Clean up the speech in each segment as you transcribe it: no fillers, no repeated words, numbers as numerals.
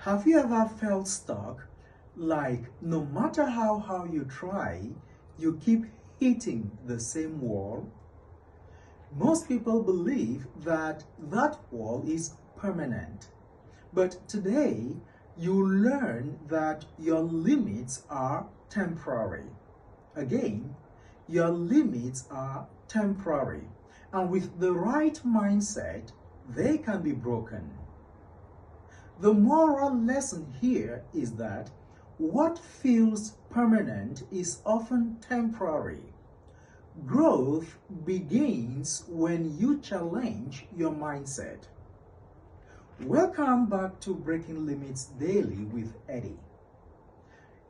Have you ever felt stuck? Like no matter how you try, you keep hitting the same wall? Most people believe that that wall is permanent. But today, you learn that your limits are temporary. Again, your limits are temporary. And with the right mindset, they can be broken. The moral lesson here is that what feels permanent is often temporary. Growth begins when you challenge your mindset. Welcome back to Breaking Limits Daily with Eddy.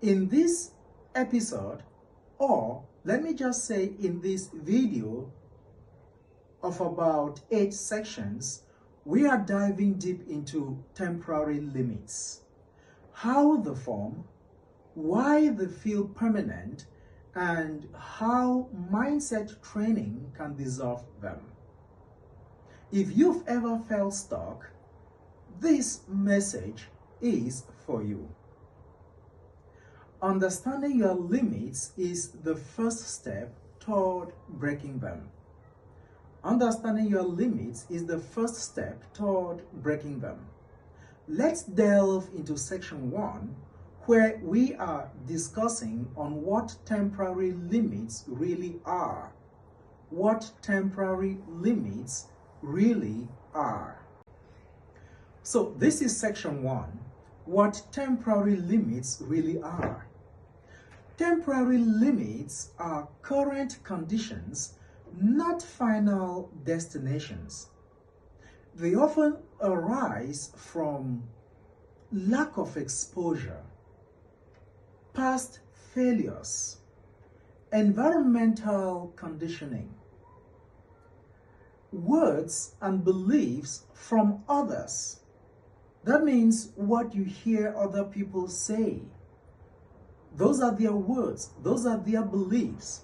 In this episode, or let me just say in this video of about 8 sections, we are diving deep into temporary limits, how they form, why they feel permanent, and how mindset training can dissolve them. If you've ever felt stuck, this message is for you. Understanding your limits is the first step toward breaking them. Understanding your limits is the first step toward breaking them. Let's delve into section 1, where we are discussing on what temporary limits really are. What temporary limits really are. So this is section 1, what temporary limits really are. Temporary limits are current conditions, not final destinations. They often arise from lack of exposure, past failures, environmental conditioning, words and beliefs from others. That means what you hear other people say. Those are their words, those are their beliefs.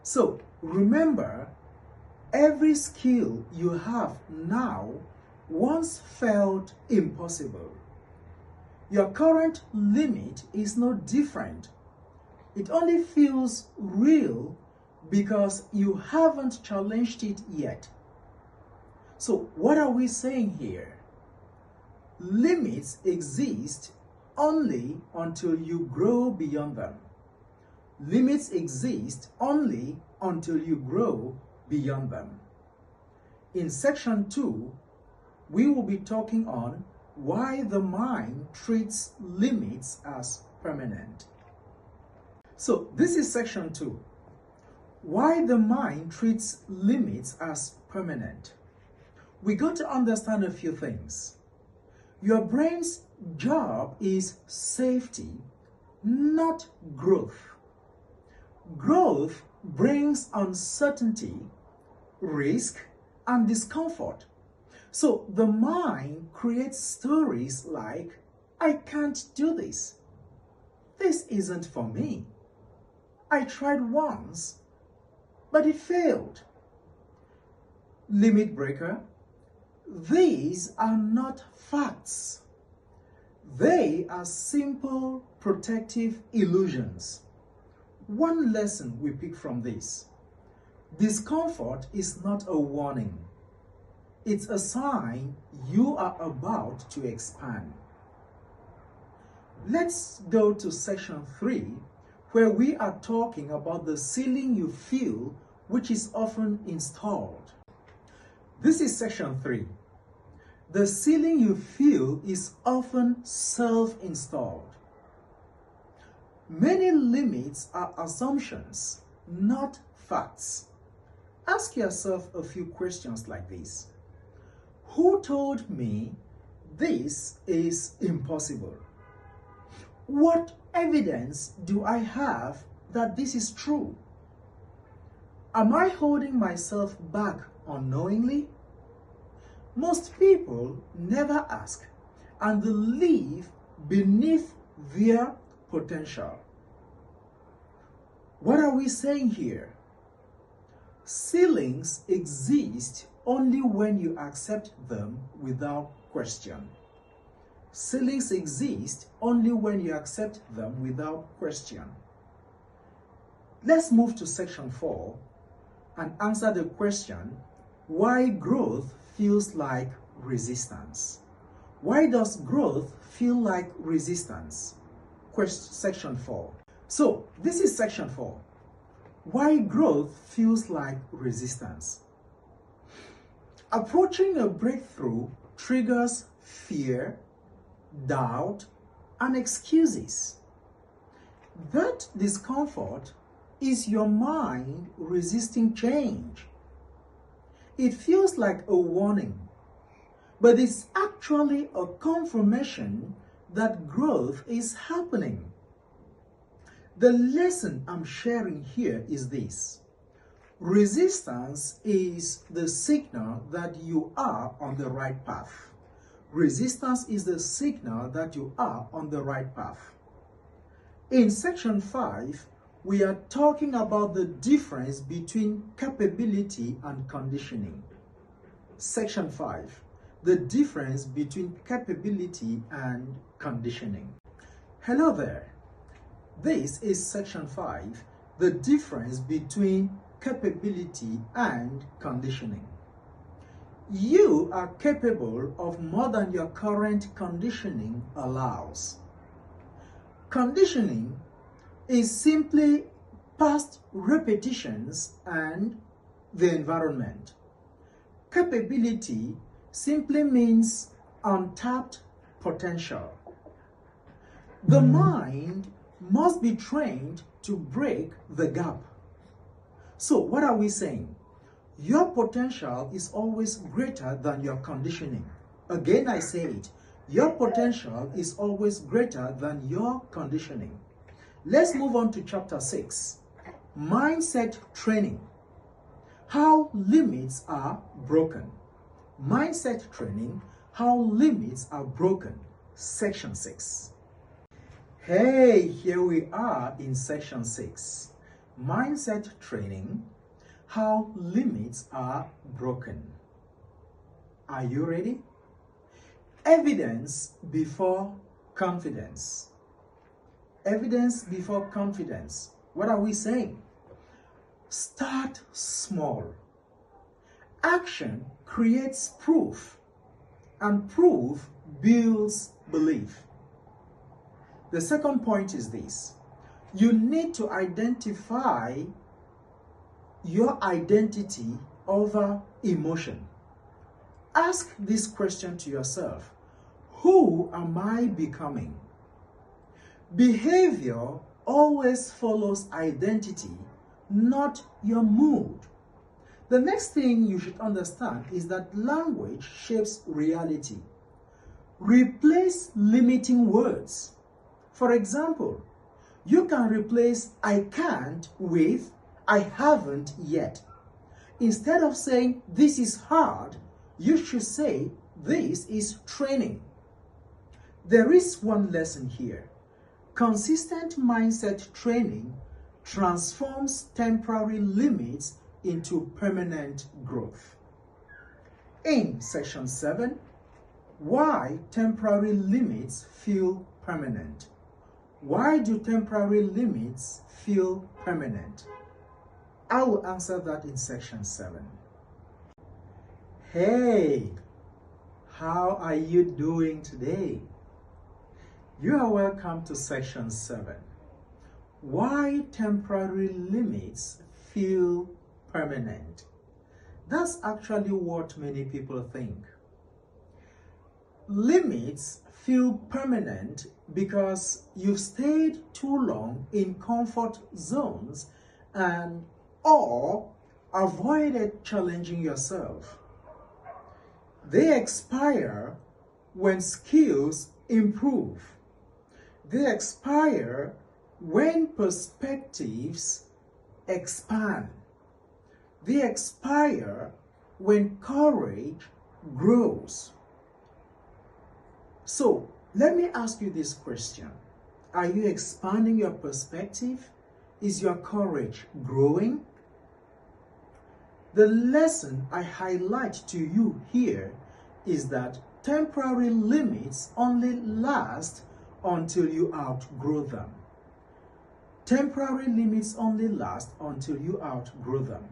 So remember, every skill you have now once felt impossible. Your current limit is no different. It only feels real because you haven't challenged it yet. So what are we saying here? Limits exist only until you grow beyond them. Limits exist only until you grow beyond them. In section 2, we will be talking on why the mind treats limits as permanent. So this is section 2. Why the mind treats limits as permanent. We got to understand a few things. Your brain's job is safety, not growth. Growth brings uncertainty, risk, and discomfort. So the mind creates stories like, I can't do this. This isn't for me. I tried once, but it failed. Limit breaker. These are not facts. They are simple protective illusions. One lesson we pick from this. Discomfort is not a warning. It's a sign you are about to expand. Let's go to section 3, where we are talking about the ceiling you feel, which is often installed. This is section 3. The ceiling you feel is often self-installed. Many limits are assumptions, not facts. Ask yourself a few questions like this. Who told me this is impossible? What evidence do I have that this is true? Am I holding myself back unknowingly? Most people never ask, and they live beneath their potential. What are we saying here? Ceilings exist only when you accept them without question. Ceilings exist only when you accept them without question. Let's move to section 4 and answer the question, why growth feels like resistance. Why does growth feel like resistance? Section 4. So, this is section 4. Why growth feels like resistance. Approaching a breakthrough triggers fear, doubt, and excuses. That discomfort is your mind resisting change. It feels like a warning, but it's actually a confirmation that growth is happening. The lesson I'm sharing here is this. Resistance is the signal that you are on the right path. Resistance is the signal that you are on the right path. In section 5, we are talking about the difference between capability and conditioning. Section 5, the difference between capability and conditioning. Hello there. This is section 5, the difference between capability and conditioning. You are capable of more than your current conditioning allows. Conditioning is simply past repetitions and the environment. Capability simply means untapped potential. The mind must be trained to break the gap. So what are we saying? Your potential is always greater than your conditioning. Again, I say it. Your potential is always greater than your conditioning. Let's move on to chapter 6. Mindset training. How limits are broken. Mindset training. How limits are broken. Section 6. Hey, here we are in section 6. Mindset training. How limits are broken. Are you ready? Evidence before confidence. Evidence before confidence. What are we saying? Start small. Action creates proof, and proof builds belief. The second point is this. You need to identify your identity over emotion. Ask this question to yourself. Who am I becoming? Behavior always follows identity, not your mood. The next thing you should understand is that language shapes reality. Replace limiting words. For example, you can replace I can't with I haven't yet. Instead of saying this is hard, you should say this is training. There is one lesson here. Consistent mindset training transforms temporary limits into permanent growth. In section 7, why temporary limits feel permanent? Why do temporary limits feel permanent? I will answer that in section 7. Hey, how are you doing today? You are welcome to section 7. Why temporary limits feel permanent? That's actually what many people think. Limits feel permanent because you've stayed too long in comfort zones and or avoided challenging yourself. They expire when skills improve. They expire when perspectives expand. They expire when courage grows. So, let me ask you this question. Are you expanding your perspective? Is your courage growing? The lesson I highlight to you here is that temporary limits only last until you outgrow them. Temporary limits only last until you outgrow them.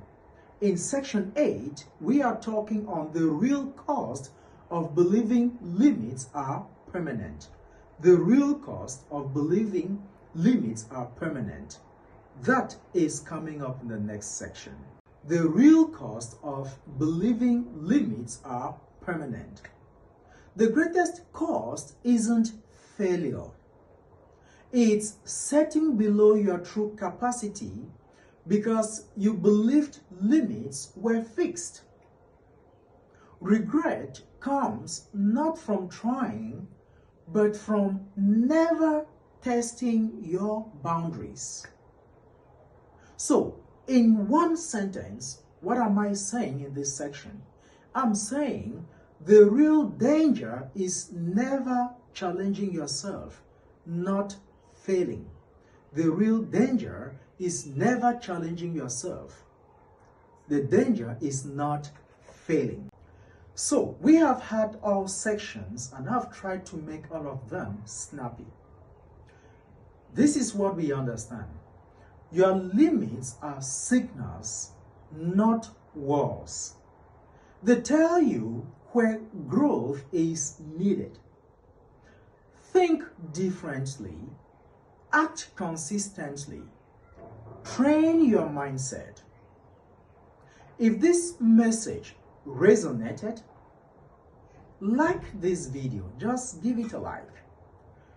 In section 8, we are talking on the real cost of believing limits are permanent. The real cost of believing limits are permanent. That is coming up in the next section. The real cost of believing limits are permanent. The greatest cost isn't failure. It's setting below your true capacity because you believed limits were fixed. Regret comes not from trying, but from never testing your boundaries. So, in one sentence, what am I saying in this section? I'm saying the real danger is never challenging yourself, not failing. The real danger is never challenging yourself. The danger is not failing. So, we have had all sections and I've tried to make all of them snappy. This is what we understand. Your limits are signals, not walls. They tell you where growth is needed. Think differently, act consistently, train your mindset. If this message resonated, like this video, just give it a like.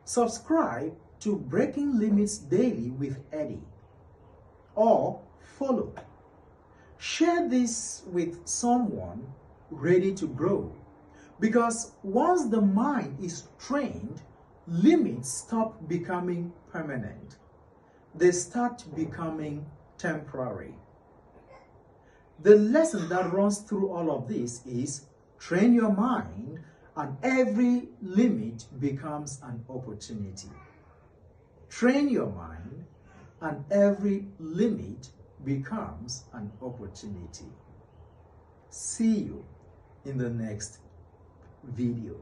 Subscribe to Breaking Limits Daily with Eddy, or follow. Share this with someone ready to grow, because once the mind is trained, limits stop becoming permanent. They start becoming temporary. The lesson that runs through all of this is train your mind and every limit becomes an opportunity. Train your mind and every limit becomes an opportunity. See you in the next video.